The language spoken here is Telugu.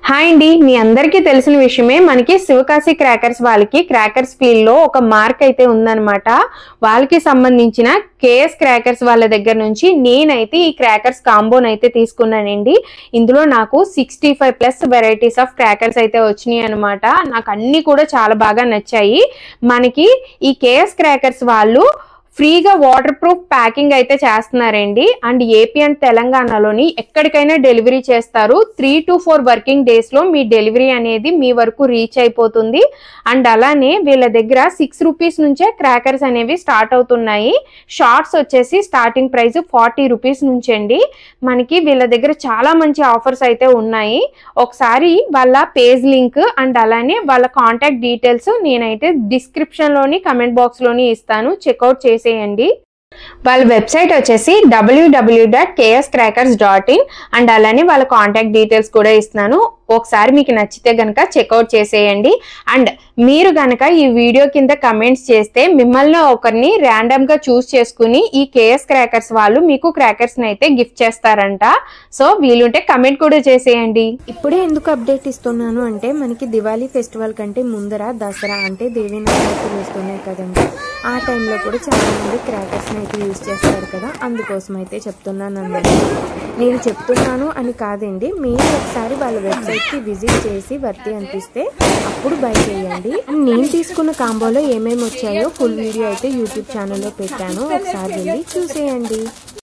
హాయ్ అండి, మీ అందరికీ తెలిసిన విషయమే. మనకి శివకాశి క్రాకర్స్ వాళ్ళకి క్రాకర్స్ ఫీల్డ్ లో ఒక మార్క్ అయితే ఉందన్నమాట. వాళ్ళకి సంబంధించిన కేఎస్ క్రాకర్స్ వాళ్ళ దగ్గర నుంచి నేనైతే ఈ క్రాకర్స్ కాంబోనైతే తీసుకున్నానండి. ఇందులో నాకు 65+ వెరైటీస్ ఆఫ్ క్రాకర్స్ అయితే వచ్చినాయి అనమాట. నాకు అన్ని కూడా చాలా బాగా నచ్చాయి. మనకి ఈ కేఎస్ క్రాకర్స్ వాళ్ళు ఫ్రీగా వాటర్ ప్రూఫ్ ప్యాకింగ్ అయితే చేస్తున్నారండి. అండ్ ఏపీ అండ్ తెలంగాణలోని ఎక్కడికైనా డెలివరీ చేస్తారు. 3 to 4 వర్కింగ్ డేస్ లో మీ డెలివరీ అనేది మీ వరకు రీచ్ అయిపోతుంది. అండ్ అలానే వీళ్ళ దగ్గర 6 రూపీస్ నుంచే క్రాకర్స్ అనేవి స్టార్ట్ అవుతున్నాయి. షార్ట్స్ వచ్చేసి స్టార్టింగ్ ప్రైస్ 40 రూపీస్ నుంచి అండి. మనకి వీళ్ళ దగ్గర చాలా మంచి ఆఫర్స్ అయితే ఉన్నాయి. ఒకసారి వాళ్ళ పేజ్ లింక్ అండ్ అలానే వాళ్ళ కాంటాక్ట్ డీటెయిల్స్ నేనైతే డిస్క్రిప్షన్ లోని కమెంట్ బాక్స్ లోని ఇస్తాను, చెక్అవుట్ చేసేయండి. వాళ్ళ వెబ్సైట్ వచ్చేసి www.kscrackers.in అండ్ అలానే వాళ్ళ కాంటాక్ట్ డీటెయిల్స్ కూడా ఇస్తున్నాను. ఒకసారి మీకు నచ్చితే గనక చెక్అవుట్ చేసేయండి. అండ్ మీరు గనక ఈ వీడియో కింద కమెంట్స్ చేస్తే మిమ్మల్ని ఒకరిని ర్యాండమ్ గా చూస్ చేసుకుని ఈ కేఎస్ క్రాకర్స్ వాళ్ళు మీకు క్రాకర్స్ అయితే గిఫ్ట్ చేస్తారంట. సో వీలుంటే కమెంట్ కూడా చేసేయండి. ఇప్పుడే ఎందుకు అప్డేట్ ఇస్తున్నాను అంటే మనకి దివాళీ ఫెస్టివల్ కంటే ముందర దసరా అంటే దేవీ నవరాత్రులు వస్తున్నాయి కదండి. ఆ టైంలో కూడా చాలా మంది క్రాకర్స్ అయితే యూజ్ చేస్తారు కదా, అందుకోసం అయితే చెప్తున్నాను అన్నమాట. నేను చెప్తున్నాను అని కాదండి, మీరు ఒకసారి వాళ్ళ వెబ్సైట్ కి విజిట్ చేసి వర్తి అనిపిస్తే అప్పుడు బై చేయండి. నేను తీసుకున్న కాంబోలో ఏమేమి వచ్చాయో ఫుల్ వీడియో అయితే యూట్యూబ్ ఛానల్లో పెట్టాను, ఒకసారి వెళ్ళి చూసేయండి.